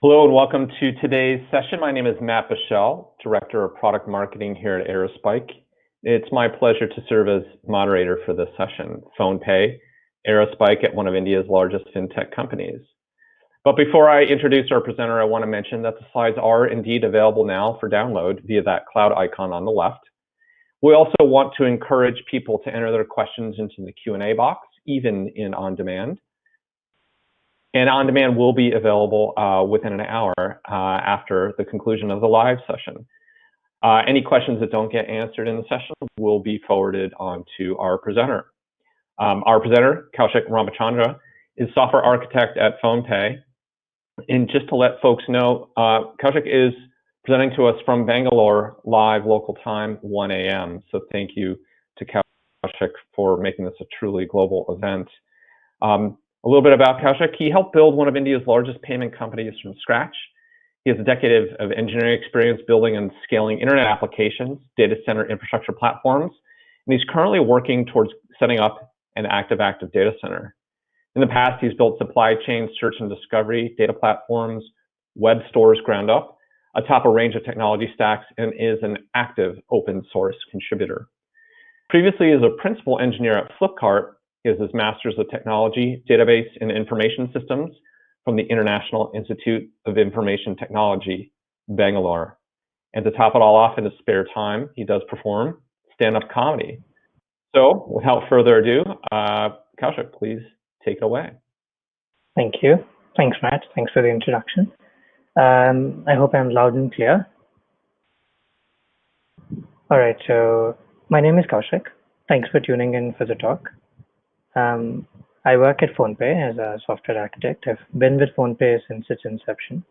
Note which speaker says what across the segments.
Speaker 1: Hello and welcome to today's session. My name is Matt Bichelle, Director of Product Marketing here at Aerospike. It's my pleasure to serve as moderator for this session. PhonePe, Aerospike at one of India's largest fintech companies. But before I introduce our presenter, I want to mention that the slides are indeed available now for download via that cloud icon on the left. We also want to encourage people to enter their questions into the Q&A box, even in on-demand. And on-demand will be available within an hour after the conclusion of the live session. Any questions that don't get answered in the session will be forwarded on to our presenter. Our presenter, Koushik Ramachandra, is software architect at PhonePe. And just to let folks know, Koushik is presenting to us from Bangalore live local time 1 a.m. So thank you to Koushik for making this a truly global event. A little bit about Koushik. He helped build one of India's largest payment companies from scratch. He has a decade of engineering experience building and scaling internet applications, data center infrastructure platforms, and he's currently working towards setting up an active data center. In the past, he's built supply chain search and discovery, data platforms, web stores ground up, atop a range of technology stacks, and is an active open source contributor. Previously, as a principal engineer at Flipkart, he has his Master's of Technology, Database and Information Systems from the International Institute of Information Technology, Bangalore. And to top it all off in his spare time, he does perform stand-up comedy. So without further ado, Koushik, please take it away.
Speaker 2: Thank you. Thanks, Matt. Thanks for the introduction. I hope I'm loud and clear. All right, so my name is Koushik. Thanks for tuning in for the talk. I work at PhonePe as a software architect. I've been with PhonePe since its inception.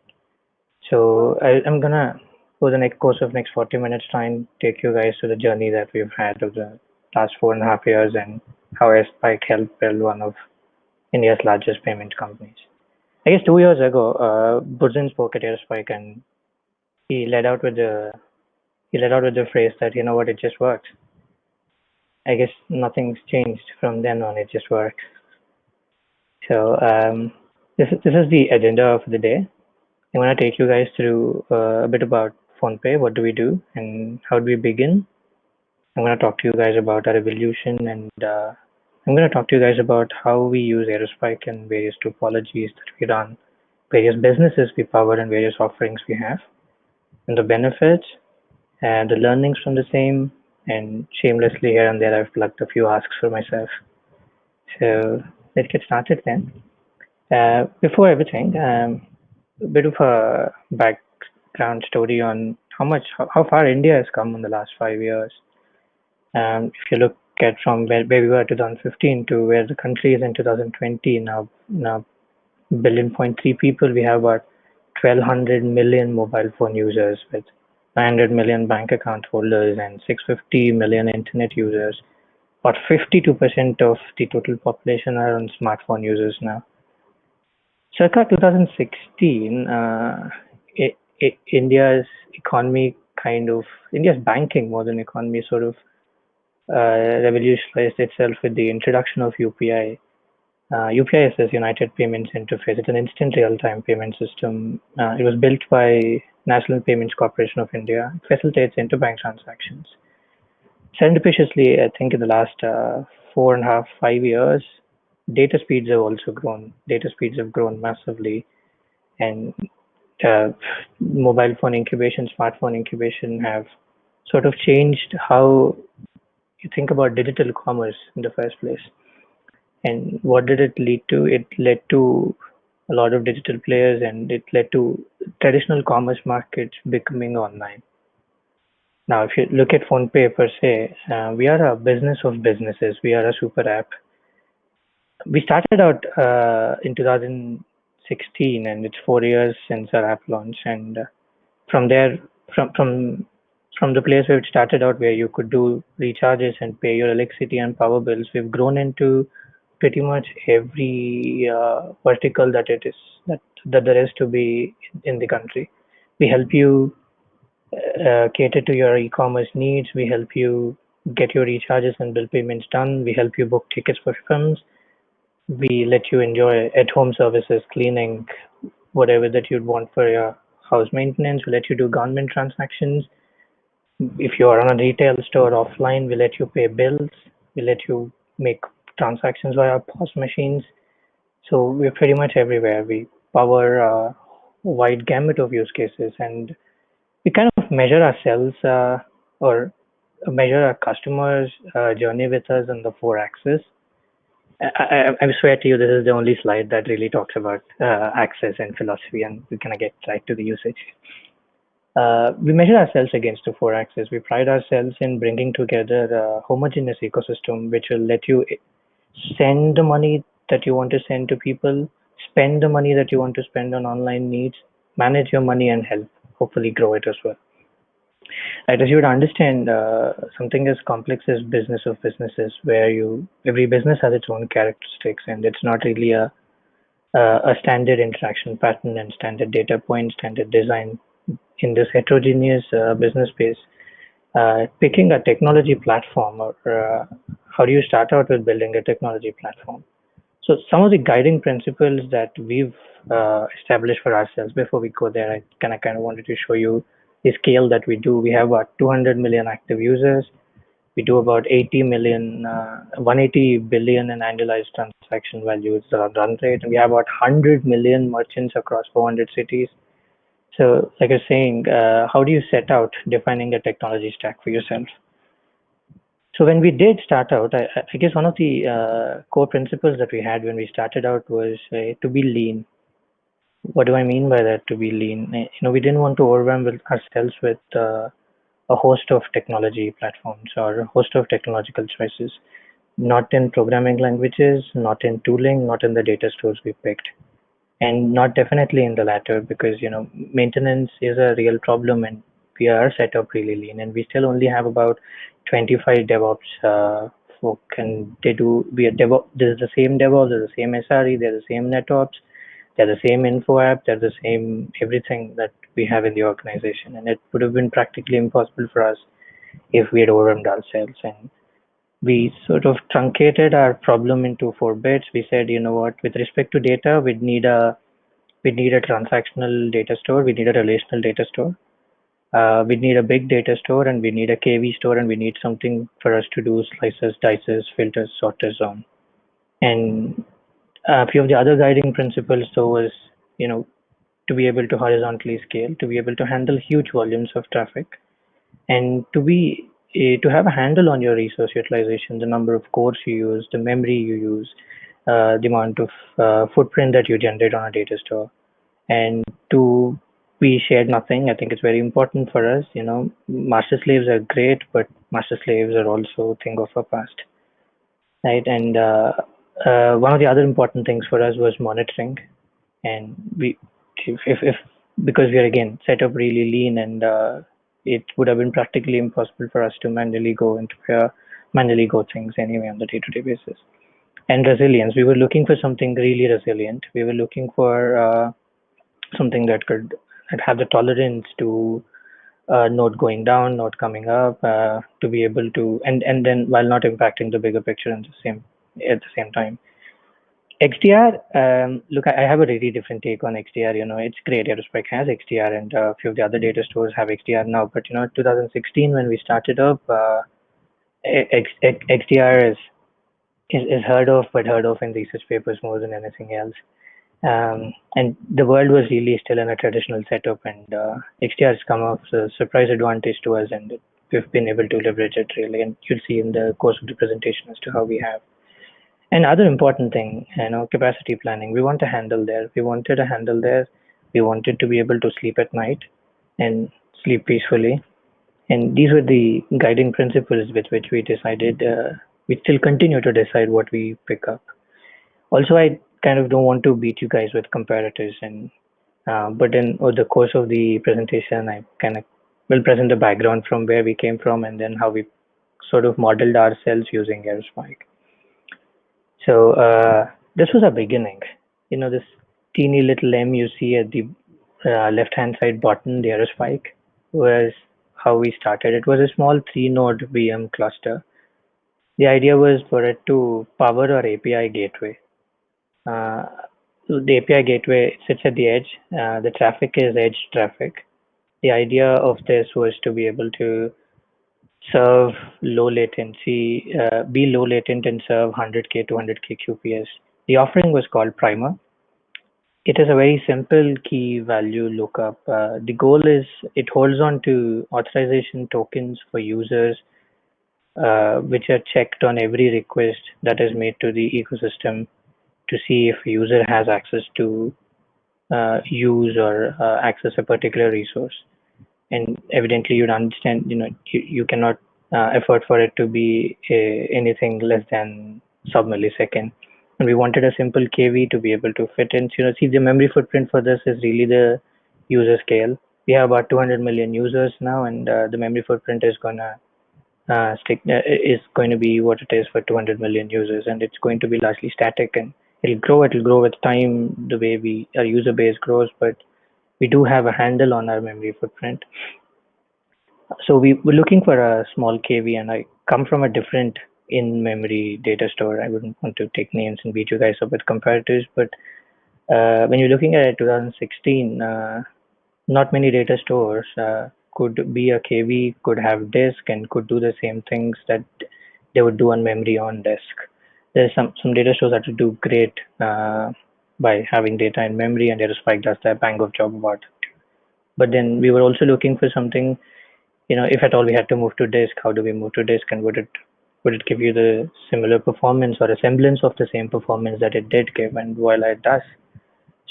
Speaker 2: So I'm gonna, over the course of next 40 minutes, try and take you guys to the journey that we've had over the last 4.5 years and how Aerospike helped build one of India's largest payment companies. I guess 2 years ago, Budrin spoke at Aerospike and he led out with the phrase that, you know what, it just works. I guess nothing's changed from then on, it just works. So this is the agenda of the day. I want to take you guys through a bit about PhonePe, what do we do and how do we begin. I'm going to talk to you guys about our evolution and I'm going to talk to you guys about how we use Aerospike and various topologies that we run, various businesses we power and various offerings we have, and the benefits and the learnings from the same. And shamelessly here and there, I've plugged a few asks for myself. So let's get started then. Before everything, a bit of a background story on how far India has come in the last 5 years. If you look at from where we were 2015 to where the country is in 2020, now 1.3 billion people, we have about 1,200 million mobile phone users with 900 million bank account holders and 650 million internet users. About 52% of the total population are on smartphone users now. Circa 2016, India's economy India's banking more than economy sort of revolutionized itself with the introduction of UPI. UPI is this United Payments Interface. It's an instant real-time payment system. It was built by National Payments Corporation of India. It facilitates interbank transactions. Serendipitously, I think in the last 4.5, 5 years, data speeds have also grown. Data speeds have grown massively, and mobile phone incubation, smartphone incubation have sort of changed how you think about digital commerce in the first place. And what did it lead to? It led to a lot of digital players and it led to traditional commerce markets becoming online. Now, if you look at PhonePe per se, we are a business of businesses. We are a super app. We started out in 2016 and it's 4 years since our app launch. And from there, from the place where it started out where you could do recharges and pay your electricity and power bills, we've grown into pretty much every vertical that there is to be in the country. We help you cater to your e-commerce needs. We help you get your recharges and bill payments done. We help you book tickets for films. We let you enjoy at-home services, cleaning, whatever that you'd want for your house maintenance. We let you do government transactions. If you are on a retail store offline, we let you pay bills. We let you make transactions via POS machines. So we're pretty much everywhere. We power a wide gamut of use cases, and we kind of measure ourselves or measure our customers' journey with us on the four axes. I swear to you, this is the only slide that really talks about access and philosophy, and we kind of get right to the usage. We measure ourselves against the four axes. We pride ourselves in bringing together a homogeneous ecosystem which will let you send the money that you want to send to people, spend the money that you want to spend on online needs, manage your money, and help hopefully grow it as well. Right, as you would understand, something as complex as business of businesses, where every business has its own characteristics, and it's not really a standard interaction pattern and standard data point, standard design in this heterogeneous business space. Picking a technology platform, or how do you start out with building a technology platform? So some of the guiding principles that we've established for ourselves before we go there, I kind of wanted to show you the scale that we do. We have about 200 million active users. We do about 80 million, 180 billion in annualized transaction value is the run rate, and we have about 100 million merchants across 400 cities. So, like I was saying, how do you set out defining a technology stack for yourself? So when we did start out, I guess one of the core principles that we had when we started out was to be lean. What do I mean by that? To be lean, we didn't want to overwhelm ourselves with a host of technology platforms or a host of technological choices. Not in programming languages, not in tooling, not in the data stores we picked, and not definitely in the latter, because maintenance is a real problem, and we are set up really lean, and we still only have about 25 DevOps folk, and they do we are DevOps. There's the same DevOps, there's the same SRE, there's the same NetOps, they're the same info app, they're the same everything that we have in the organization, and it would have been practically impossible for us if we had overwhelmed ourselves. And we sort of truncated our problem into 4 bits. We said, you know what, with respect to data, we need a transactional data store, we need a relational data store, we need a big data store, and we need a KV store, and we need something for us to do slices, dices, filters, sorters on. And a few of the other guiding principles, though, was to be able to horizontally scale, to be able to handle huge volumes of traffic, and to have a handle on your resource utilization, the number of cores you use, the memory you use, the amount of footprint that you generate on a data store, and to be shared nothing. I think it's very important for us. Master slaves are great, but master slaves are also a thing of a past, right? And one of the other important things for us was monitoring, and if because we are again set up really lean, and it would have been practically impossible for us to manually go things anyway on the day-to-day basis. And resilience, we were looking for something really resilient. We were looking for something that could have the tolerance to node going down, node coming up, to be able to, and then while not impacting the bigger picture at the same time. XDR, look, I have a really different take on XDR. It's great. Aerospike has XDR, and a few of the other data stores have XDR now. But 2016 when we started up, XDR is heard of, but heard of in research papers more than anything else. And the world was really still in a traditional setup, and XDR has come up as a surprise advantage to us, and we've been able to leverage it really. And you'll see in the course of the presentation as to how we have. And other important thing, capacity planning. We want a handle there. We wanted a handle there. We wanted to be able to sleep at night and sleep peacefully. And these were the guiding principles with which we decided. We still continue to decide what we pick up. Also, I kind of don't want to beat you guys with comparators, and but in over the course of the presentation, I kind of will present the background from where we came from, and then how we sort of modeled ourselves using Aerospike. So this was a beginning. This teeny little M you see at the left-hand side button, the Aerospike, was how we started. It was a small 3-node VM cluster. The idea was for it to power our API gateway. So the API gateway sits at the edge. The traffic is edge traffic. The idea of this was to be able to serve low latency, be low latent and serve 100K, 200K QPS. The offering was called Primer. It is a very simple key value lookup. The goal is it holds on to authorization tokens for users, which are checked on every request that is made to the ecosystem to see if a user has access to use or access a particular resource. And evidently, you'd understand, you cannot afford for it to be anything less than sub-millisecond. And we wanted a simple KV to be able to fit in. See, the memory footprint for this is really the user scale. We have about 200 million users now, and the memory footprint is going to be what it is for 200 million users, and it's going to be largely static, and it'll grow with time the way our user base grows, but we do have a handle on our memory footprint. So we were looking for a small KV, and I come from a different in-memory data store. I wouldn't want to take names and beat you guys up with comparatives, but when you're looking at it, 2016, not many data stores could be a KV, could have disk, and could do the same things that they would do on memory on disk. There's some data stores that would do great by having data in memory, and Aerospike does that bang of job about it. But then we were also looking for something, if at all we had to move to disk, how do we move to disk, and would it give you the similar performance or a semblance of the same performance that it did give, and voila, it does.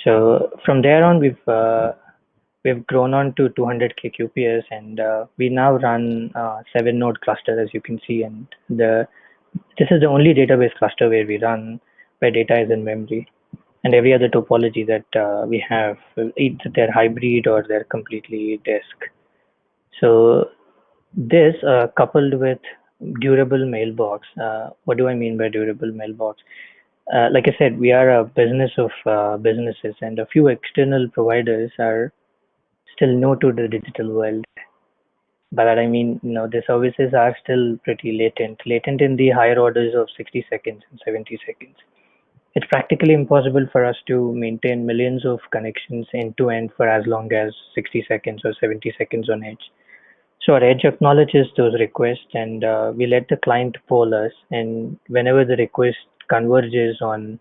Speaker 2: So from there on, we've grown on to 200K QPS, and we now run 7-node cluster, as you can see, and this is the only database cluster where data is in memory, and every other topology that we have, either they're hybrid or they're completely disk. So this coupled with durable mailbox. What do I mean by durable mailbox? Like I said, we are a business of businesses, and a few external providers are still new to the digital world. By that I mean, the services are still pretty latent in the higher orders of 60 seconds and 70 seconds. It's practically impossible for us to maintain millions of connections end to end for as long as 60 seconds or 70 seconds on edge. So our edge acknowledges those requests, and we let the client poll us. And whenever the request converges on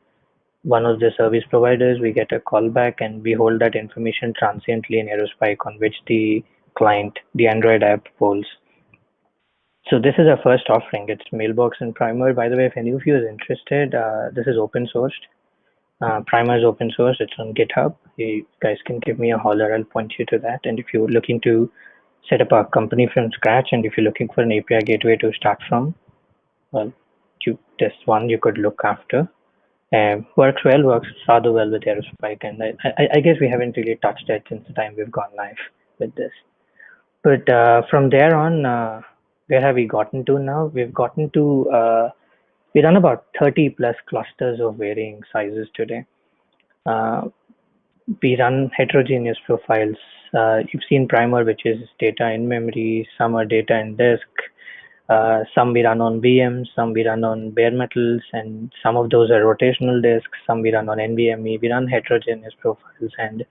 Speaker 2: one of the service providers, we get a callback, and we hold that information transiently in Aerospike on which the client, the Android app, polls. So this is our first offering. It's Mailbox and Primer. By the way, if any of you is interested, this is open sourced. Primer is open source. It's on GitHub. You guys can give me a holler. I'll point you to that. And if you're looking to set up a company from scratch, and if you're looking for an API gateway to start from, well, this one you could look after. Works rather well with Aerospike, and I guess we haven't really touched it since the time we've gone live with this. But from there on, where have we gotten to now? We've gotten to we run about 30 plus clusters of varying sizes today. We run heterogeneous profiles. You've seen Primer, which is data in memory. Some are data in disk. Some we run on VMs, some we run on bare metals, and some of those are rotational disks. Some we run on NVMe. We run heterogeneous profiles, and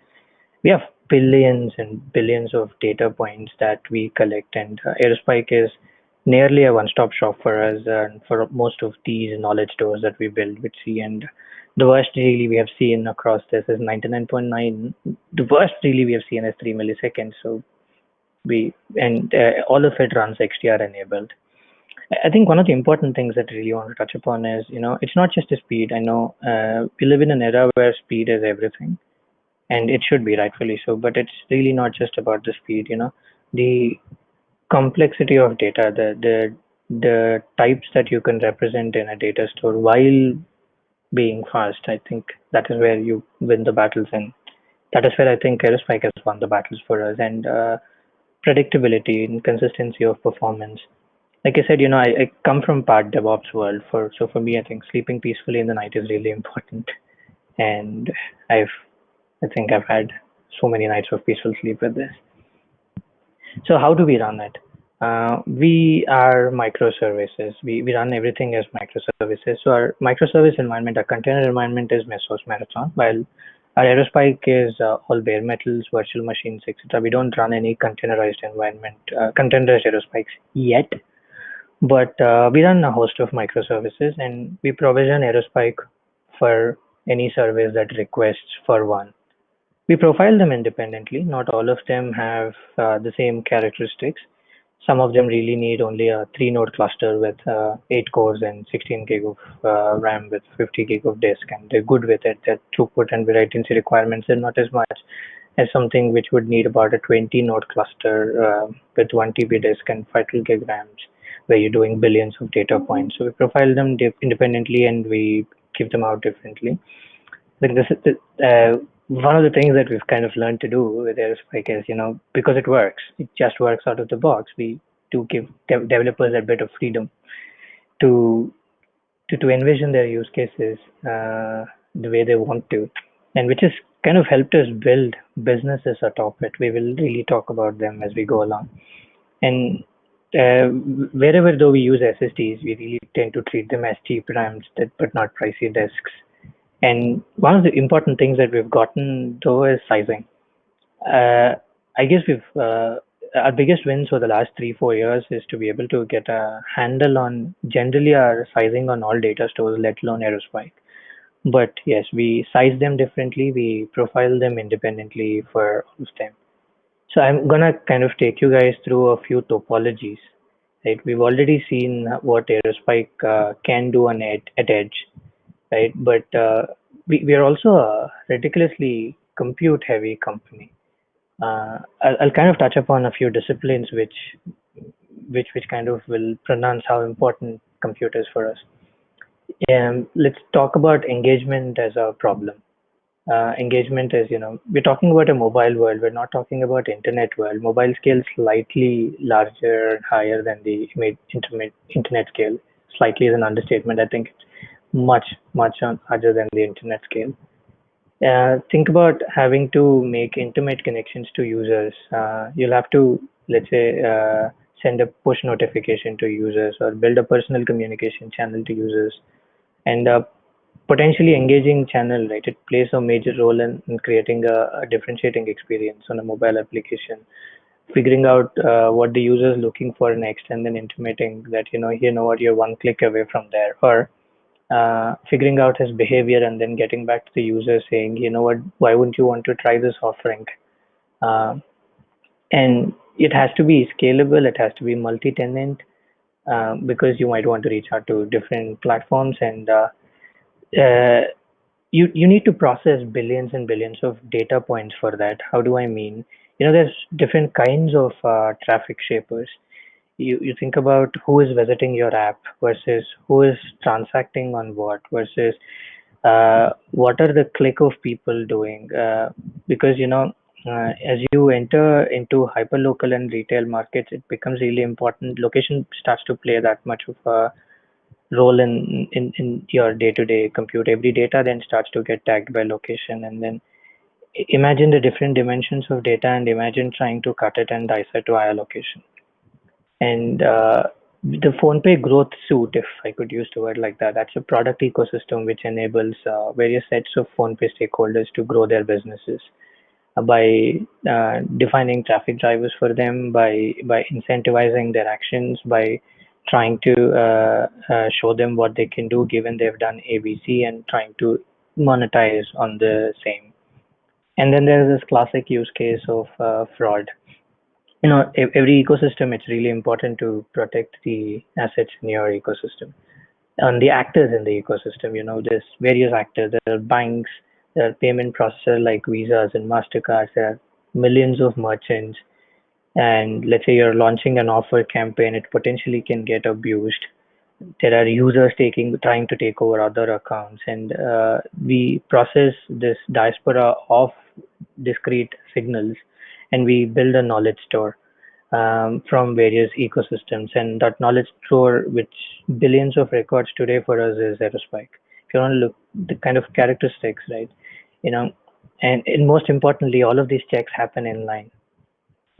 Speaker 2: we have billions and billions of data points that we collect. And Aerospike is nearly a one-stop shop for us and for most of these knowledge stores that we build with C. And the worst really we have seen across this is 99.9. The worst really we have seen is 3 milliseconds. So all of it runs XDR enabled. I think one of the important things that I really want to touch upon is, it's not just the speed. I know we live in an era where speed is everything, and it should be rightfully so, but it's really not just about the speed. The complexity of data, the types that you can represent in a data store while being fast. I think that is where you win the battles, and that is where I think Aerospike has won the battles for us. And predictability and consistency of performance. Like I said, I come from part DevOps world. So for me, I think sleeping peacefully in the night is really important, and I think I've had so many nights of peaceful sleep with this. So how do we run it? We are microservices. We run everything as microservices. So our microservice environment, our container environment is Mesos Marathon, while our Aerospike is all bare metals, virtual machines, etc. We don't run any containerized environment, containerized Aerospikes yet, but we run a host of microservices and we provision Aerospike for any service that requests for one. We profile them independently. Not all of them have the same characteristics. Some of them really need only a 3 node cluster with 8 cores and 16 gig of RAM with 50 gig of disk, and they're good with it. Their throughput and latency requirements are not as much as something which would need about a 20 node cluster with 1 TB disk and 5 gig RAMs, where you're doing billions of data points. So we profile them independently and we give them out differently. Like this is one of the things that we've kind of learned to do with Aerospike is, because it works, it just works out of the box. We do give developers a bit of freedom to to envision their use cases the way they want to, and which has kind of helped us build businesses atop it. We will really talk about them as we go along. And uh, wherever though we use SSDs, we really tend to treat them as cheap RAMs, but not pricey disks. And one of the important things that we've gotten though is sizing. Uh, I guess our biggest wins for the last 3-4 years is to be able to get a handle on generally our sizing on all data stores, let alone Aerospike. But yes, we size them differently. We profile them independently for all of them. So I'm gonna kind of take you guys through a few topologies. Right, we've already seen what Aerospike can do on at edge, right? But we are also a ridiculously compute heavy company. I'll kind of touch upon a few disciplines which kind of will pronounce how important compute is for us. Let's talk about engagement as a problem. Engagement is, we're talking about a mobile world. We're not talking about internet world. Mobile scale is slightly larger and higher than the internet scale. Slightly is an understatement. I think it's much larger than the internet scale. Think about having to make intimate connections to users. You'll have to, let's say, send a push notification to users or build a personal communication channel to users, and potentially engaging channel, right? It plays a major role in creating a differentiating experience on a mobile application. Figuring out what the user is looking for next, and then intimating that what, you're one click away from there, or figuring out his behavior and then getting back to the user saying, what, why wouldn't you want to try this offering? Uh, and it has to be scalable, it has to be multi-tenant, because you might want to reach out to different platforms, and uh, you need to process billions and billions of data points for that. How do I mean? There's different kinds of traffic shapers. You think about who is visiting your app versus who is transacting on what versus what are the click of people doing, because as you enter into hyperlocal and retail markets, it becomes really important. Location starts to play that much of a role in your day-to-day compute. Every data then starts to get tagged by location, and then imagine the different dimensions of data and imagine trying to cut it and dice it via location. And the PhonePe growth suite, if I could use the word like that, that's a product ecosystem which enables various sets of PhonePe stakeholders to grow their businesses by defining traffic drivers for them, by incentivizing their actions, by trying to show them what they can do given they've done ABC, and trying to monetize on the same. And then there's this classic use case of fraud. Every ecosystem, it's really important to protect the assets in your ecosystem and the actors in the ecosystem. There's various actors. There are banks, there are payment processors like Visas and Mastercards. There are millions of merchants, and let's say you're launching an offer campaign, it potentially can get abused. There are users trying to take over other accounts, and we process this diaspora of discrete signals, and we build a knowledge store from various ecosystems. And that knowledge store, which billions of records today for us, is Aerospike. If you want to look the kind of characteristics, right? you know and most importantly, all of these checks happen in line.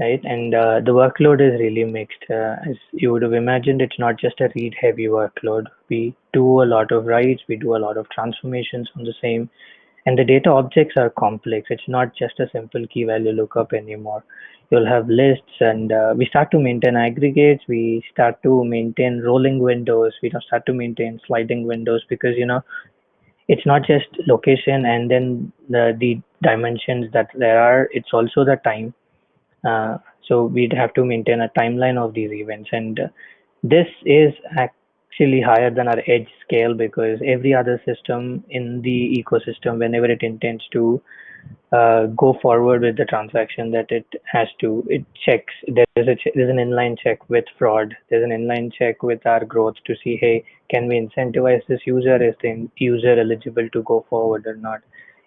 Speaker 2: right? And the workload is really mixed. As you would have imagined, it's not just a read-heavy workload. We do a lot of writes, we do a lot of transformations on the same, and the data objects are complex. It's not just a simple key value lookup anymore. You'll have lists, and we start to maintain aggregates. We start to maintain rolling windows. We don't start to maintain sliding windows because it's not just location and then the dimensions that there are. It's also the time. So we'd have to maintain a timeline of these events, and this is actually higher than our edge scale because every other system in the ecosystem, whenever it intends to go forward with the transaction that it checks. There's an inline check with fraud. There's an inline check with our growth to see, hey, can we incentivize this user? Is the user eligible to go forward or not?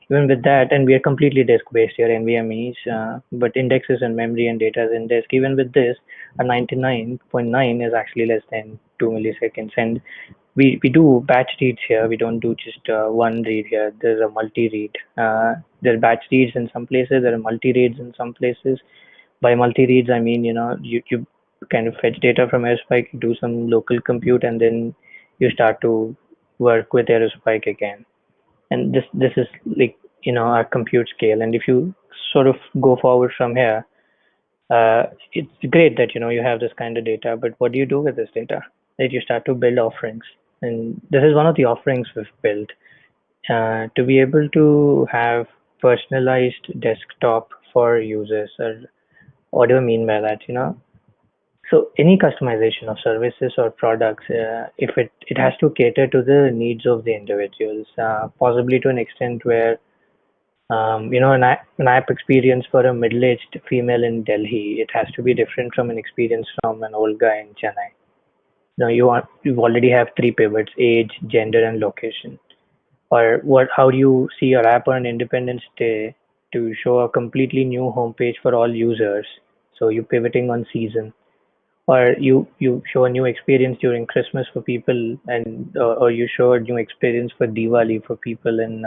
Speaker 2: Even with that, and we are completely disk-based here, NVMe's, but indexes and memory and data is in disk. Even with this, a 99.9 is actually less than 2 milliseconds. And we do batch reads here. We don't do just one read here. There's a multi-read. There are batch reads in some places. There are multi-reads in some places. By multi-reads, I mean, you kind of fetch data from Aerospike, you do some local compute, and then you start to work with Aerospike again. And this is like our compute scale. And if you sort of go forward from here, it's great that you have this kind of data, but what do you do with this data? That you start to build offerings, and this is one of the offerings we've built to be able to have personalized desktop for users. Or what do I mean by that? So any customization of services or products, if it has to cater to the needs of the individuals, possibly to an extent where an app experience for a middle-aged female in Delhi, it has to be different from an experience from an old guy in Chennai. Now you already have three pivots: age, gender, and location. Or how do you see your app on Independence Day to show a completely new homepage for all users? So you're pivoting on season, or you show a new experience during Christmas for people, and or you show a new experience for Diwali for people in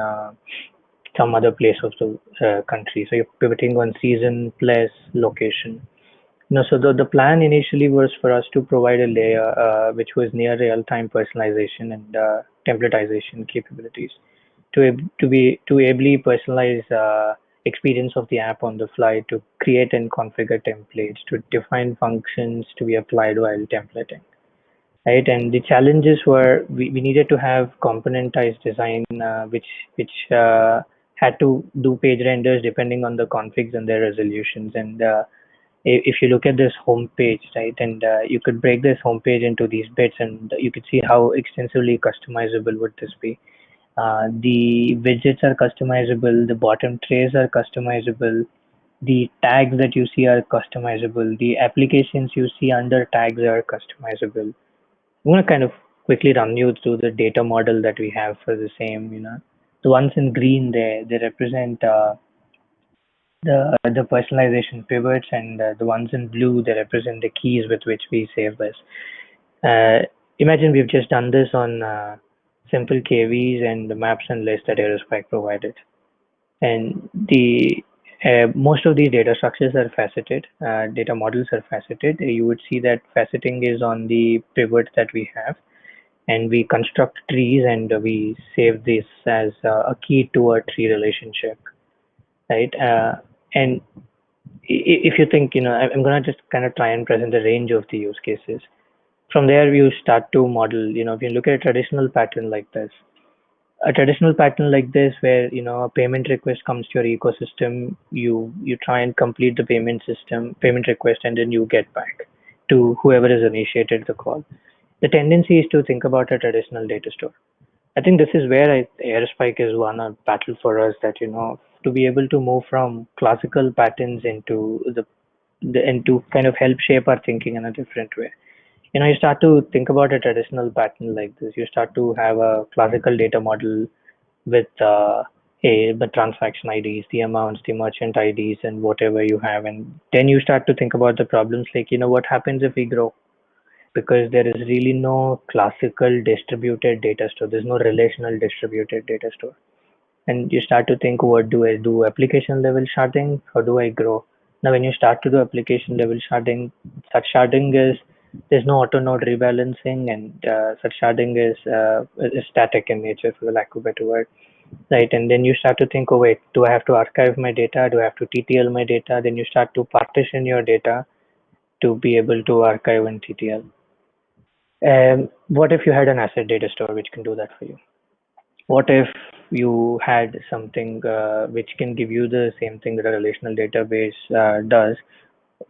Speaker 2: some other place of the country. So you're pivoting on season plus location. No, so the plan initially was for us to provide a layer which was near real-time personalization and templatization capabilities to ably personalize experience of the app on the fly, to create and configure templates, to define functions to be applied while templating, right? And the challenges were we needed to have componentized design, which had to do page renders depending on the configs and their resolutions. And if you look at this home page, right, and you could break this home page into these bits, and you could see how extensively customizable would this be. The widgets are customizable, the bottom trays are customizable, the tags that you see are customizable, the applications you see under tags are customizable. I'm going to kind of quickly run you through the data model that we have for the same. The ones in green there, they represent the personalization pivots, and the ones in blue, they represent the keys with which we save this. Uh, Imagine we've just done this on simple KVs and the maps and lists that Aerospike provided. And the most of these data structures are faceted, data models are faceted. You would see that faceting is on the pivot that we have, and we construct trees, and we save this as a key to a tree relationship, right? And if you think, I'm gonna just kind of try and present a range of the use cases. From there, you start to model. If you look at a traditional pattern like this, where a payment request comes to your ecosystem, you try and complete the payment request, and then you get back to whoever has initiated the call. The tendency is to think about a traditional data store. I think this is where Aerospike is won a battle for us, that to be able to move from classical patterns into and to kind of help shape our thinking in a different way. You start to think about a traditional pattern like this. You start to have a classical data model with the transaction IDs, the amounts, the merchant IDs, and whatever you have. And then you start to think about the problems like, what happens if we grow? Because there is really no classical distributed data store. There's no relational distributed data store. And you start to think, what do I do? Application level sharding? How do I grow? Now, when you start to do application level sharding, such sharding is there's no auto node rebalancing, and such sharding is static in nature, for the lack of a better word, right? And then you start to think, oh wait, do I have to archive my data? Do I have to TTL my data? Then you start to partition your data to be able to archive and TTL. What if you had an asset data store which can do that for you? What if you had something which can give you the same thing that a relational database does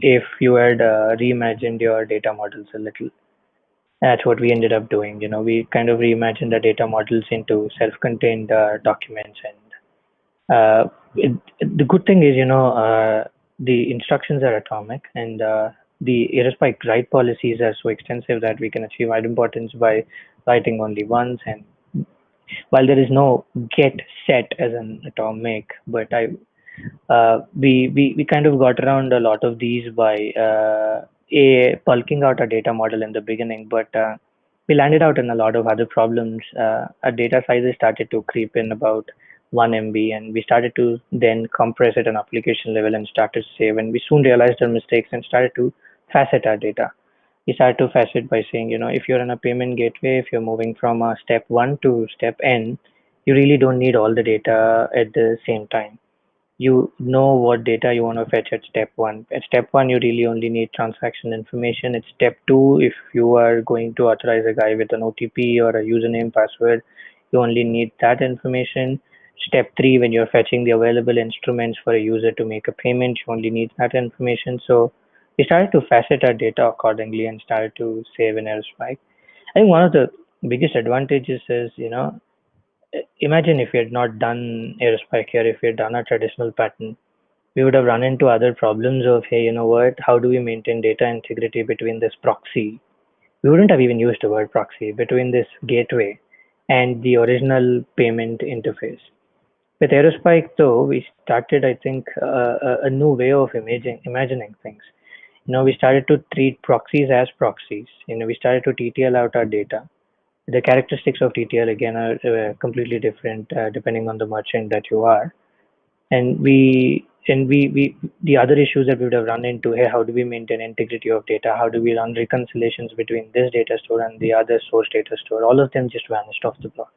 Speaker 2: if you had reimagined your data models a little? That's what we ended up doing. We kind of reimagined the data models into self-contained documents, and the good thing is, the instructions are atomic, and the Aerospike write policies are so extensive that we can achieve idempotency by writing only once. And while there is no get set as an atomic, but we kind of got around a lot of these by bulking out our data model in the beginning, but we landed out in a lot of other problems. Our data sizes started to creep in about 1 MB, and we started to then compress at an application level and started to save. And we soon realized our mistakes and started to facet our data. We started to facet by saying, if you're in a payment gateway, if you're moving from step 1 to step N, you really don't need all the data at the same time. You know what data you want to fetch at step 1. At step 1, you really only need transaction information. At step 2, if you are going to authorize a guy with an OTP or a username password, you only need that information. Step 3, when you're fetching the available instruments for a user to make a payment, you only need that information. So we started to facet our data accordingly and started to save in Aerospike. I think one of the biggest advantages is, imagine if we had not done Aerospike here, if we had done a traditional pattern, we would have run into other problems of, hey, you know what, how do we maintain data integrity between this proxy? We wouldn't have even used the word proxy, between this gateway and the original payment interface. With Aerospike, though, we started, I think, a new way of imagining things. We started to treat proxies as proxies. We started to TTL out our data. The characteristics of TTL again are completely different depending on the merchant that you are. And we the other issues that we would have run into, hey, how do we maintain integrity of data? How do we run reconciliations between this data store and the other source data store? All of them just vanished off the block.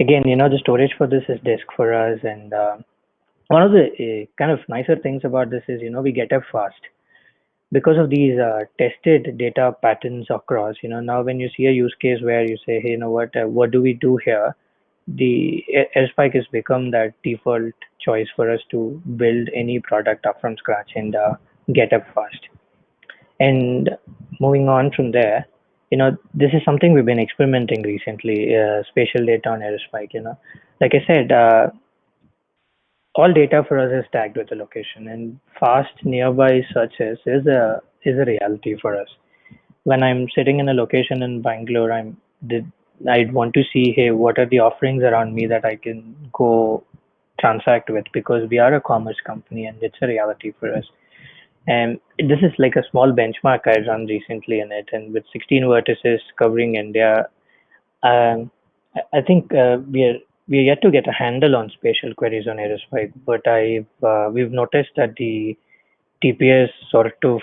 Speaker 2: Again, the storage for this is disk for us, and one of the kind of nicer things about this is, we get up fast because of these tested data patterns across. Now when you see a use case where you say, hey, what do we do here? The Airspike has become that default choice for us to build any product up from scratch and get up fast. And moving on from there, this is something we've been experimenting recently, spatial data on Aerospike. Like I said, all data for us is tagged with a location, and fast nearby searches is a reality for us. When I'm sitting in a location in Bangalore, I'd want to see, hey, what are the offerings around me that I can go transact with, because we are a commerce company and it's a reality for us. And this is like a small benchmark I run recently in it, and with 16 vertices covering India, um, I think we are yet to get a handle on spatial queries on Aerospike, but we've noticed that the TPS sort of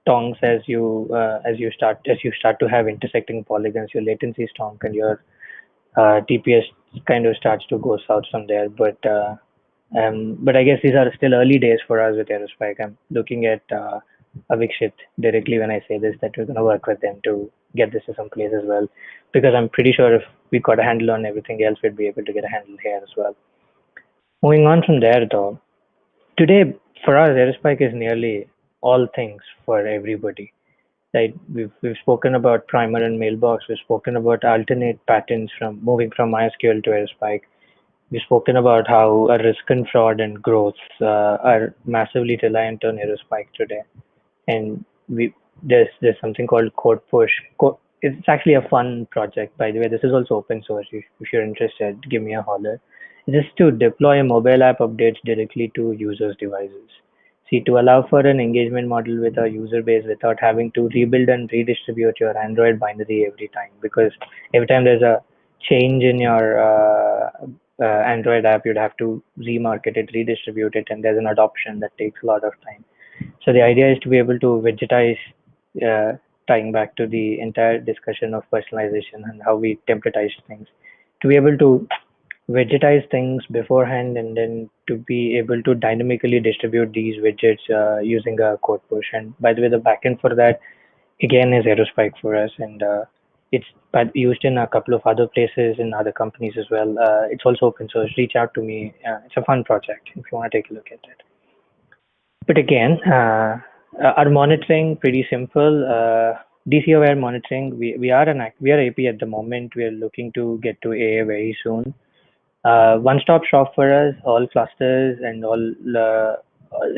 Speaker 2: tongs as you start to have intersecting polygons, your latency stonk and your TPS kind of starts to go south from there. But I guess these are still early days for us with Aerospike. I'm looking at Avikshit directly when I say this, that we're going to work with them to get this to some place as well, because I'm pretty sure if we got a handle on everything else, we'd be able to get a handle here as well. Moving on from there, though, today for us, Aerospike is nearly all things for everybody. Right? We've spoken about primer and mailbox. We've spoken about alternate patterns from moving from MySQL to Aerospike. We've spoken about how risk and fraud and growth are massively reliant on Aerospike today. And there's something called Code Push. It's actually a fun project, by the way. This is also open source. If you're interested, give me a holler. Just to deploy mobile app updates directly to users' devices. See, to allow for an engagement model with a user base without having to rebuild and redistribute your Android binary every time, because every time there's a change in your Android app, you'd have to remarket it, redistribute it, and there's an adoption that takes a lot of time. So the idea is to be able to widgetize, uh, tying back to the entire discussion of personalization and how we templatize things, to be able to widgetize things beforehand and then to be able to dynamically distribute these widgets using a code push. And by the way, the backend for that again is Aerospike for us, and it's used in a couple of other places in other companies as well. It's also open source. Reach out to me. It's a fun project if you want to take a look at it. But again, our monitoring pretty simple. DC aware monitoring. We are AP at the moment. We are looking to get to AA very soon. One-stop shop for us. All clusters and all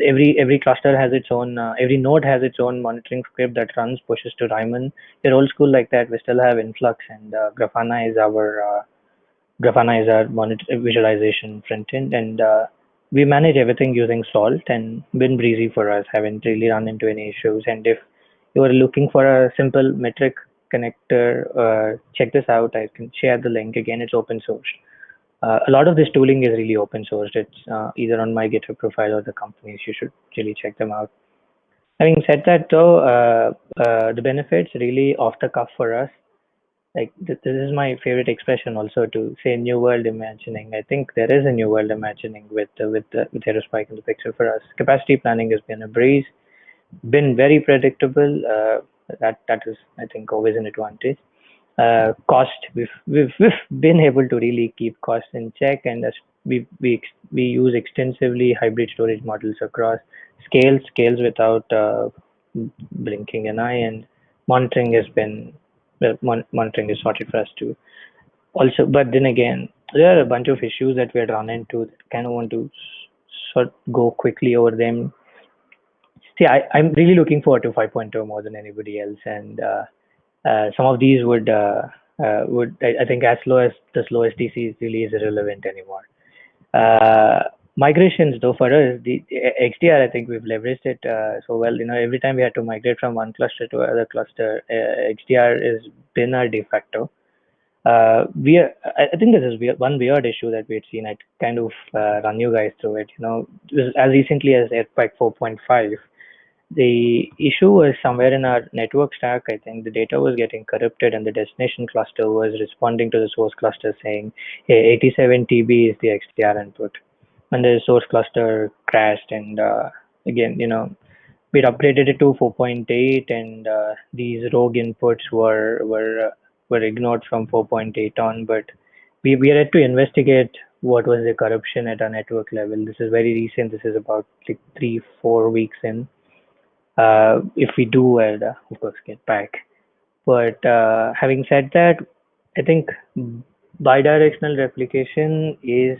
Speaker 2: every cluster has its own. Every node has its own monitoring script that runs pushes to Ryman. We're old school like that. We still have Influx, and Grafana is our monitor visualization front end, and we manage everything using Salt, and been breezy for us. Haven't really run into any issues. And if you are looking for a simple metric connector, check this out. I can share the link again. It's open source. A lot of this tooling is really open sourced. It's either on my GitHub profile or the companies. You should really check them out. Having said that, though, the benefits really off the cuff for us. Like this is my favorite expression also to say new world imagining. I think there is a new world imagining with Aerospike in the picture for us. Capacity planning has been a breeze, been very predictable. That is, I think, always an advantage. Cost, we've been able to really keep costs in check, and as we use extensively hybrid storage models across scales without blinking an eye, and monitoring has been monitoring is sorted for us too. Also, but then again, there are a bunch of issues that we had run into that kind of want to sort go quickly over them. See, I'm really looking forward to 5.0 more than anybody else, and some of these I think as slow as the slowest DC really is irrelevant anymore. Uh, Migrations though for us, the XDR, I think we've leveraged it so well. You know, every time we had to migrate from one cluster to another cluster, XDR has been our de facto. I think this is one weird issue that we had seen. I kind of run you guys through it. You know, as recently as Airpack 4.5, the issue was somewhere in our network stack. I think the data was getting corrupted, and the destination cluster was responding to the source cluster saying, "Hey, 87 TB is the XDR input," and the source cluster crashed. And again, you know, we'd upgraded it to 4.8, and these rogue inputs were ignored from 4.8 on. But we had to investigate what was the corruption at a network level. This is very recent. This is about like 3-4 weeks in. If we do, I'll of course get back. But having said that, I think bidirectional replication is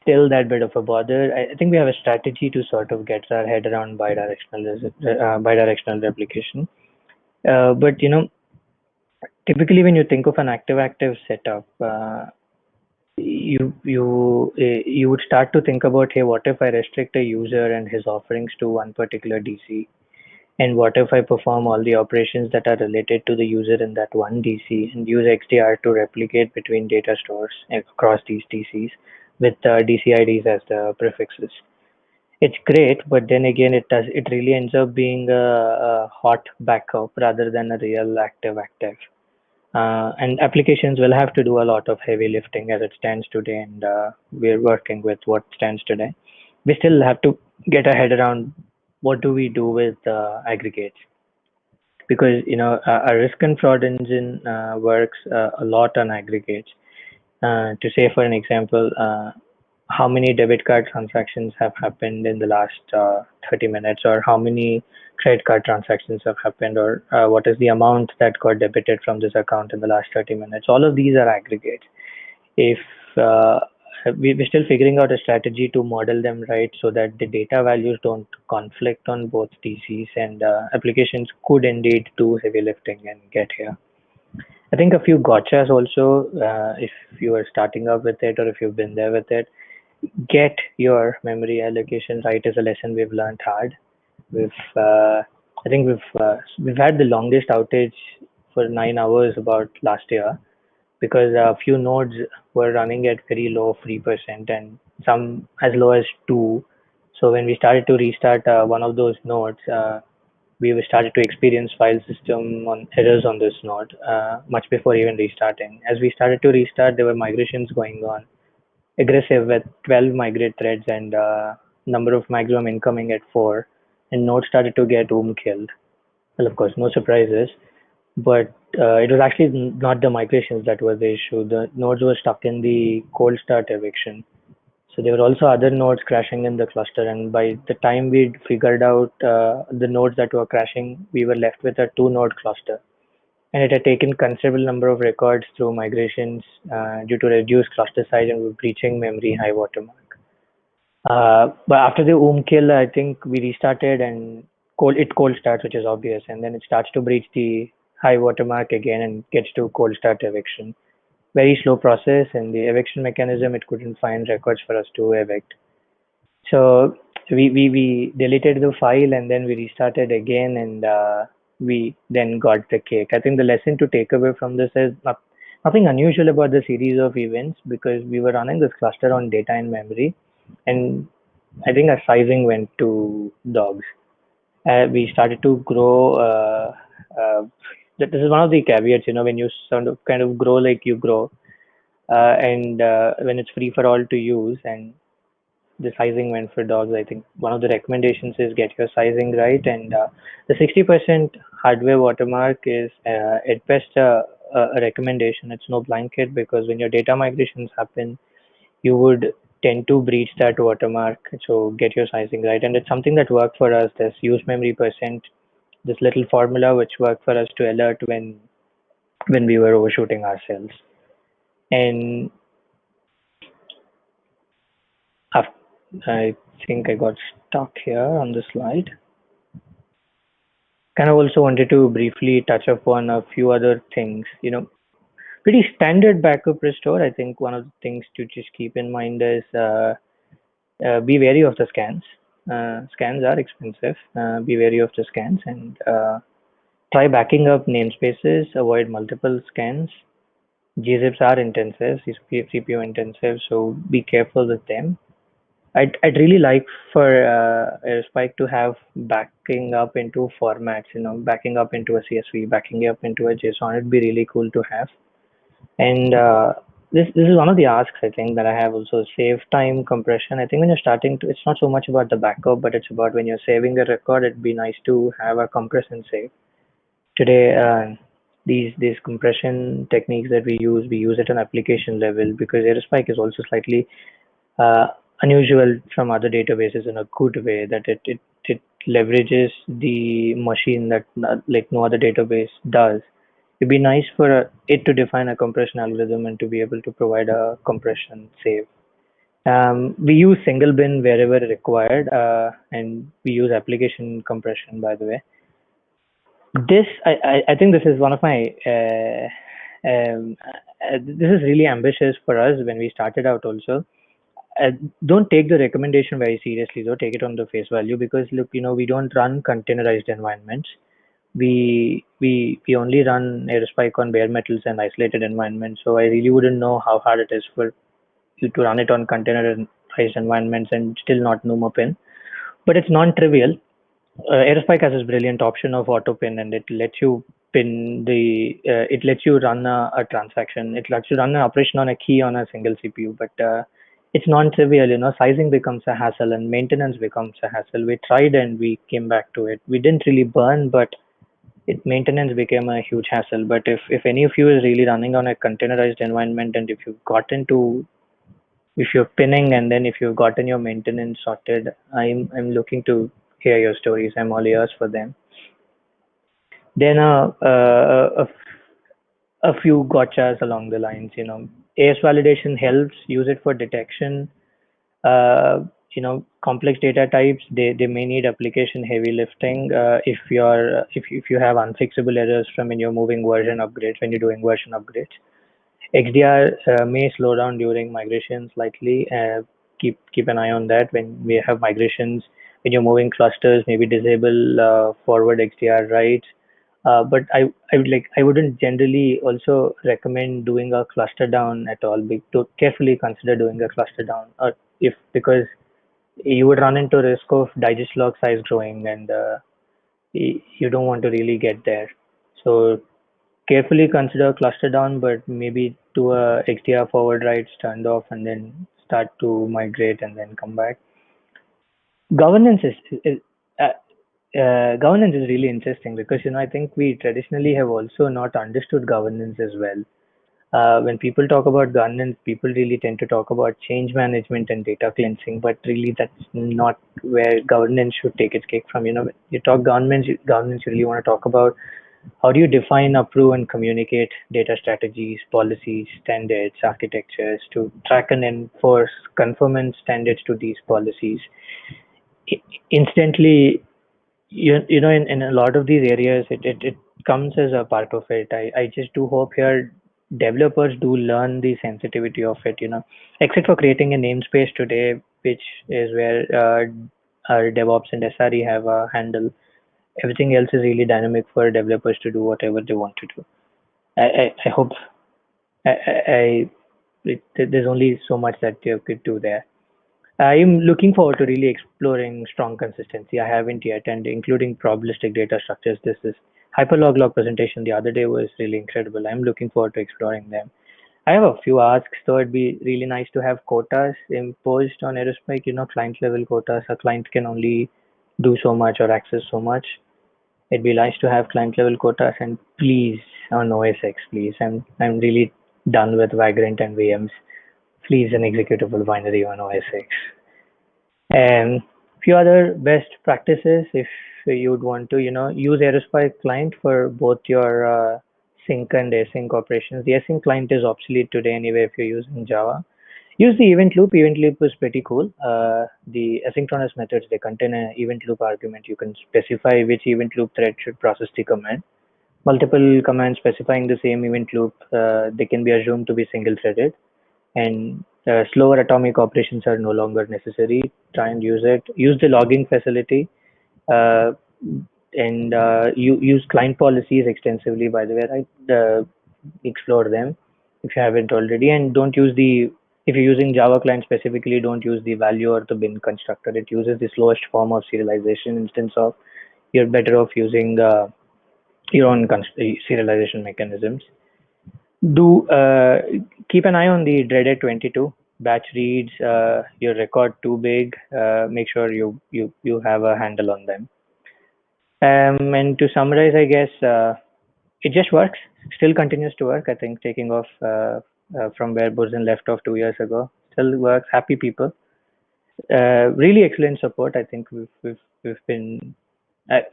Speaker 2: still that bit of a bother. I think we have a strategy to sort of get our head around bidirectional replication. But you know, typically when you think of an active-active setup, you would start to think about, hey, what if I restrict a user and his offerings to one particular DC? And what if I perform all the operations that are related to the user in that one DC and use XDR to replicate between data stores across these DCs with DCIDs as the prefixes? It's great, but then again, it really ends up being a hot backup rather than a real active. And applications will have to do a lot of heavy lifting as it stands today, and we're working with what stands today. We still have to get our head around what do we do with aggregates, because you know our risk and fraud engine works a lot on aggregates. To say, for an example, how many debit card transactions have happened in the last 30 minutes, or how many credit card transactions have happened, or what is the amount that got debited from this account in the last 30 minutes. All of these are aggregates. If we're still figuring out a strategy to model them right so that the data values don't conflict on both DCs, and applications could indeed do heavy lifting and get here. I think a few gotchas also, if you are starting up with it or if you've been there with it, get your memory allocation right is a lesson we've learned hard. I think we've had the longest outage for 9 hours about last year. because a few nodes were running at very low free percent and some as low as 2. So when we started to restart one of those nodes, we started to experience file system on errors on this node much before even restarting. As we started to restart, there were migrations going on, aggressive with 12 migrate threads and number of maximum incoming at 4, and node started to get killed. Well, of course, no surprises, but it was actually not the migrations that was the issue. The nodes were stuck in the cold start eviction. So there were also other nodes crashing in the cluster, and by the time we'd figured out the nodes that were crashing, we were left with a two-node cluster. And it had taken considerable number of records through migrations due to reduced cluster size and breaching memory high watermark. But after the kill, I think we restarted and cold starts, which is obvious, and then it starts to breach the high watermark again and gets to cold start eviction. Very slow process, and the eviction mechanism, it couldn't find records for us to evict. So we deleted the file and then we restarted again, and we then got the cake. I think the lesson to take away from this is nothing unusual about the series of events, because we were running this cluster on data and memory, and I think our sizing went to dogs. We started to grow. This is one of the caveats, when you sort of kind of grow like you grow, and when it's free for all to use, and the sizing went for dogs. I think one of the recommendations is get your sizing right, and the 60% hardware watermark is at best a recommendation. It's no blanket, because when your data migrations happen, you would tend to breach that watermark. So get your sizing right, and it's something that worked for us. This use memory percent, this little formula which worked for us to alert when we were overshooting ourselves. And af- I think I got stuck here on the slide. Kind of also wanted to briefly touch upon a few other things. Pretty standard backup restore. I think one of the things to just keep in mind is be wary of the scans. Scans are expensive. Be wary of the scans, and try backing up namespaces. Avoid multiple scans. Gzips are intensive, CPU intensive, so be careful with them. I'd really like for Aerospike to have backing up into formats, backing up into a CSV, backing up into a JSON. It'd be really cool to have. And this is one of the asks, I think, that I have also. Save time compression. I think when you're starting to, it's not so much about the backup, but it's about when you're saving a record, it'd be nice to have a compress and save. Today, these compression techniques that we use at an application level, because Aerospike is also slightly uh, unusual from other databases in a good way, that it leverages the machine that like no other database does. It'd be nice for it to define a compression algorithm and to be able to provide a compression save. We use single bin wherever required, and we use application compression, by the way. I think this is one of my this is really ambitious for us when we started out also. uh, don't take the recommendation very seriously, though. Take it on the face value, because look, we don't run containerized environments. We only run Aerospike on bare metals and isolated environments. So I really wouldn't know how hard it is for you to run it on containerized environments and still not know pin. But it's non-trivial. Aerospike has this brilliant option of auto pin, and it lets you it lets you run a transaction. It lets you run an operation on a key on a single CPU, but it's non-trivial. Sizing becomes a hassle and maintenance becomes a hassle. We tried and we came back to it. We didn't really burn, but maintenance became a huge hassle. But if any of you is really running on a containerized environment, and if you're pinning, and then if you've gotten your maintenance sorted, I'm looking to hear your stories. I'm all ears for them. Then a few gotchas along the lines. AS validation helps. Use it for detection. Uh, Complex data types, they may need application heavy lifting. If you have unfixable errors from when you're moving version upgrades, when you're doing version upgrades. XDR may slow down during migration slightly. Keep an eye on that when we have migrations. When you're moving clusters, maybe disable forward XDR writes. But I wouldn't generally also recommend doing a cluster down at all. To carefully consider doing a cluster down, or if because you would run into risk of digest log size growing, and you don't want to really get there. So carefully consider cluster down, but maybe do a XDR forward write, stand off, and then start to migrate and then come back. Governance is uh, governance is really interesting because I think we traditionally have also not understood governance as well. When people talk about governance, people really tend to talk about change management and data cleansing, but really that's not where governance should take its cake from. When you talk governance, you really want to talk about how do you define, approve, and communicate data strategies, policies, standards, architectures to track and enforce conformance standards to these policies. Instantly, in a lot of these areas, it comes as a part of it. I just do hope here developers do learn the sensitivity of it, except for creating a namespace today, which is where our DevOps and SRE have a handle. Everything else is really dynamic for developers to do whatever they want to do. I hope there's only so much that you could do there. I'm looking forward to really exploring strong consistency. I haven't yet, and including probabilistic data structures. This is hyperlog presentation the other day was really incredible. I'm looking forward to exploring them. I have a few asks, though it'd be really nice to have quotas imposed on Aerospike, client level quotas. A client can only do so much or access so much. It'd be nice to have client level quotas, and please on OSX, please. I'm really done with Vagrant and VMs. Please an executable binary on OSX. And few other best practices if you'd want to, use Aerospike client for both your sync and async operations. The async client is obsolete today anyway if you're using Java. Use the event loop. Event loop is pretty cool. The asynchronous methods, they contain an event loop argument. You can specify which event loop thread should process the command. Multiple commands specifying the same event loop, they can be assumed to be single threaded, and slower atomic operations are no longer necessary. Try and use it. Use the logging facility, uh, and you use client policies extensively. By the way, right? Explore them if you haven't already, and don't use the if you're using Java client specifically, don't use the value or the bin constructor. It uses the slowest form of serialization instance of. You're better off using your own serialization mechanisms. Do keep an eye on the dreaded 22 batch reads. Your record too big. Make sure you have a handle on them. And to summarize, I guess it just works. Still continues to work. I think taking off from where Burzin left off 2 years ago. Still works. Happy people. Really excellent support. I think we've been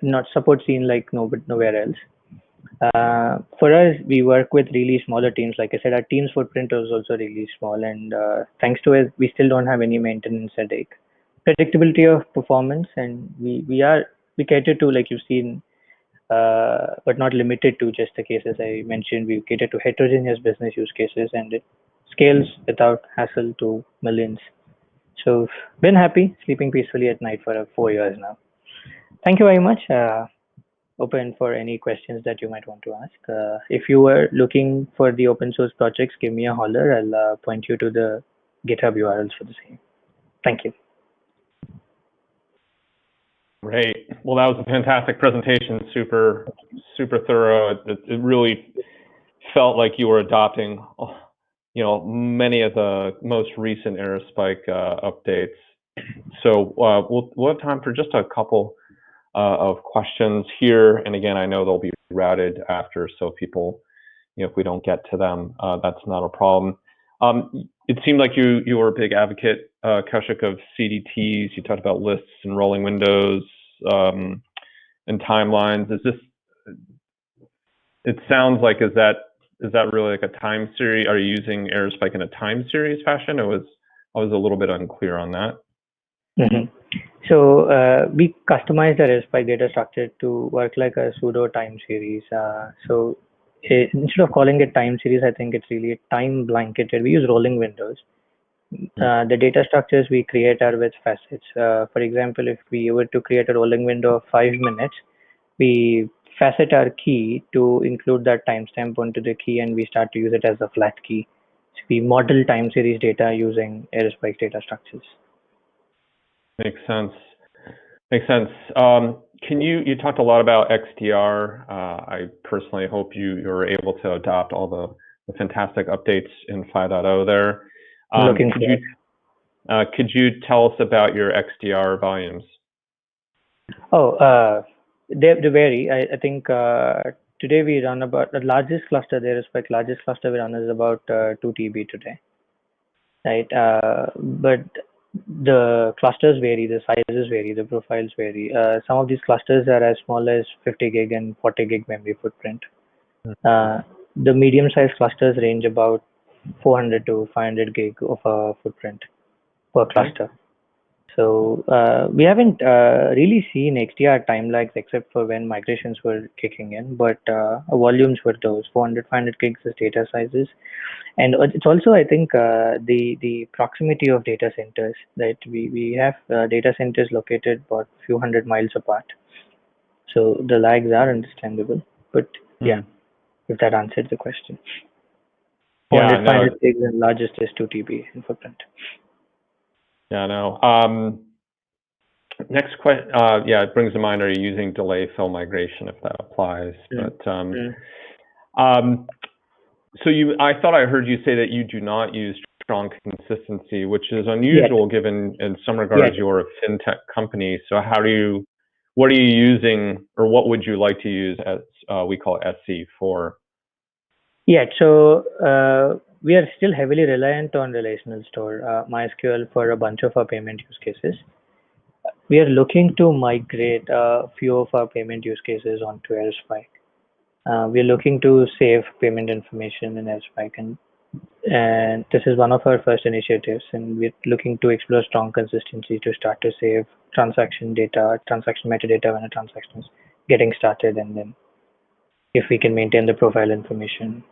Speaker 2: not support seen like no, but nowhere else. For us, we work with really smaller teams. Like I said, our team's footprint is also really small, and thanks to it, we still don't have any maintenance headache. Predictability of performance, and we cater to, like you've seen, but not limited to just the cases I mentioned. We cater to heterogeneous business use cases, and it scales without hassle to millions. So, been happy sleeping peacefully at night for 4 years now. Thank you very much. Open for any questions that you might want to ask. If you were looking for the open source projects, give me a holler. I'll point you to the GitHub URLs for the same. Thank you.
Speaker 1: Great. Well, that was a fantastic presentation. Super thorough. It really felt like you were adopting, many of the most recent Aerospike updates. So we'll have time for just a couple of questions here. And again, I know they'll be routed after, so people, if we don't get to them, that's not a problem. It seemed like you were a big advocate, Koushik, of CDTs. You talked about lists and rolling windows and timelines. It sounds like, is that really like a time series? Are you using Aerospike in a time series fashion? I was a little bit unclear on that.
Speaker 2: Mm-hmm. So we customized the Aerospike data structure to work like a pseudo time series. So instead of calling it time series, I think it's really time blanketed. We use rolling windows. The data structures we create are with facets. For example, if we were to create a rolling window of 5 minutes, we facet our key to include that timestamp onto the key, and we start to use it as a flat key. So we model time series data using Aerospike data structures.
Speaker 1: Makes sense. Makes sense. You talked a lot about XDR. I personally hope you're able to adopt all the fantastic updates in 5.0 there. Could you tell us about your XDR volumes?
Speaker 2: They vary. I think today we run about the largest cluster. The Aerospike largest cluster we run is about 2 TB today, right? But the clusters vary, the sizes vary, the profiles vary. Some of these clusters are as small as 50 gig and 40 gig memory footprint. The medium-sized clusters range about 400 to 500 gig of a footprint per cluster. So we haven't really seen XDR time lags except for when migrations were kicking in, but volumes were those 400, 500 gigs as data sizes. And it's also, I think, the proximity of data centers, that we have data centers located about a few hundred miles apart. So the lags are understandable, but yeah, if that answered the question. 400, 500 gigs and largest is 2 TB in footprint.
Speaker 1: Yeah, no. Next question, it brings to mind, are you using delay fill migration if that applies? But so I thought I heard you say that you do not use strong consistency, which is unusual given in some regards you're a fintech company. So what are you using, or what would you like to use as we call SC for?
Speaker 2: Yeah, so we are still heavily reliant on relational store, MySQL, for a bunch of our payment use cases. We are looking to migrate a few of our payment use cases onto Aerospike. We are looking to save payment information in Aerospike, and this is one of our first initiatives, and we're looking to explore strong consistency to start to save transaction data, transaction metadata when a transaction is getting started, and then if we can maintain the profile information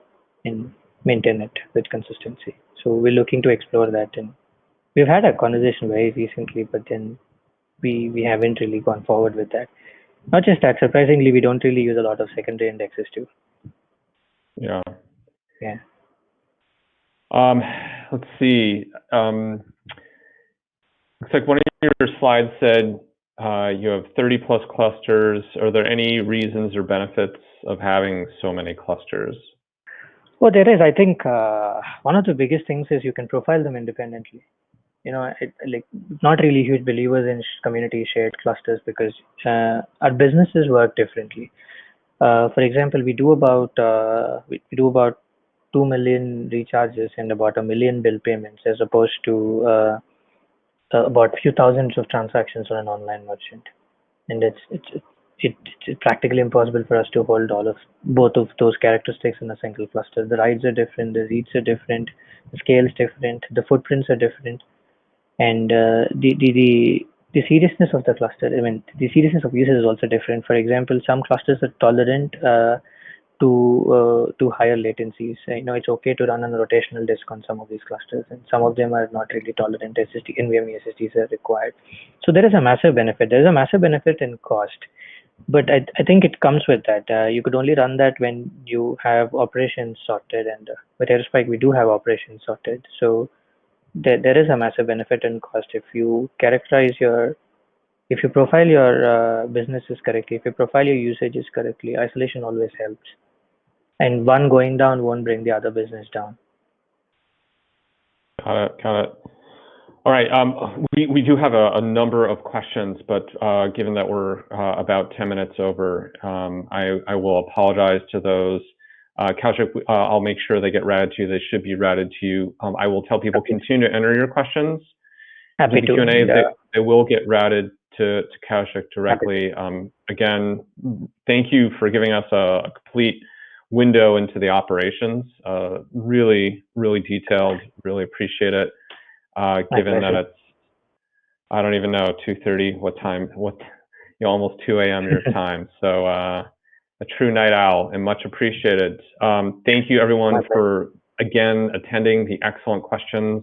Speaker 2: and maintain it with consistency. So we're looking to explore that, and we've had a conversation very recently, but then we haven't really gone forward with that. Not just that, surprisingly, we don't really use a lot of secondary indexes too.
Speaker 1: Yeah.
Speaker 2: Yeah.
Speaker 1: Let's see. Looks like one of your slides said you have 30 plus clusters. Are there any reasons or benefits of having so many clusters?
Speaker 2: Well, there is. I think one of the biggest things is you can profile them independently. Not really huge believers in community shared clusters because our businesses work differently. For example, we do about 2 million recharges and about 1 million bill payments, as opposed to about a few thousands of transactions on an online merchant, and it's practically impossible for us to hold both of those characteristics in a single cluster. The rides are different, the reads are different, the scale is different, the footprints are different, and the seriousness of the cluster. I mean, the seriousness of usage is also different. For example, some clusters are tolerant to higher latencies. It's okay to run on a rotational disk on some of these clusters, and some of them are not really tolerant. SSD, NVMe SSDs are required. So there is a massive benefit. There is a massive benefit in cost, but I think it comes with that. You could only run that when you have operations sorted, and with Aerospike we do have operations sorted. So there is a massive benefit in cost if you profile your businesses correctly, if you profile your usages correctly. Isolation always helps, and one going down won't bring the other business down.
Speaker 1: Got it. All right. We do have a number of questions, but given that we're about 10 minutes over, I will apologize to those. Koushik, I'll make sure they get routed to you. They should be routed to you. I will tell people continue to enter your questions.
Speaker 2: Happy
Speaker 1: to the
Speaker 2: to.
Speaker 1: Q&A, they will get routed to Koushik directly. Again, thank you for giving us a complete window into the operations. Really, really detailed. Really appreciate it. Given that it's, I don't even know, 2:30, what time, almost 2 a.m. your time. So a true night owl, and much appreciated. Thank you everyone for, again, attending, the excellent questions,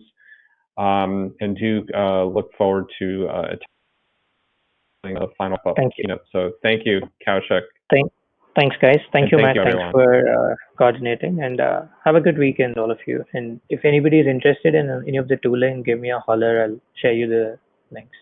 Speaker 1: and do look forward to attending the final keynote. So thank you, Koushik.
Speaker 2: Thanks, guys. Thank
Speaker 1: And
Speaker 2: you,
Speaker 1: thank
Speaker 2: Matt.
Speaker 1: you,
Speaker 2: Thanks
Speaker 1: everyone.
Speaker 2: for coordinating, and have a good weekend, all of you. And if anybody is interested in any of the tooling, give me a holler. I'll share you the links.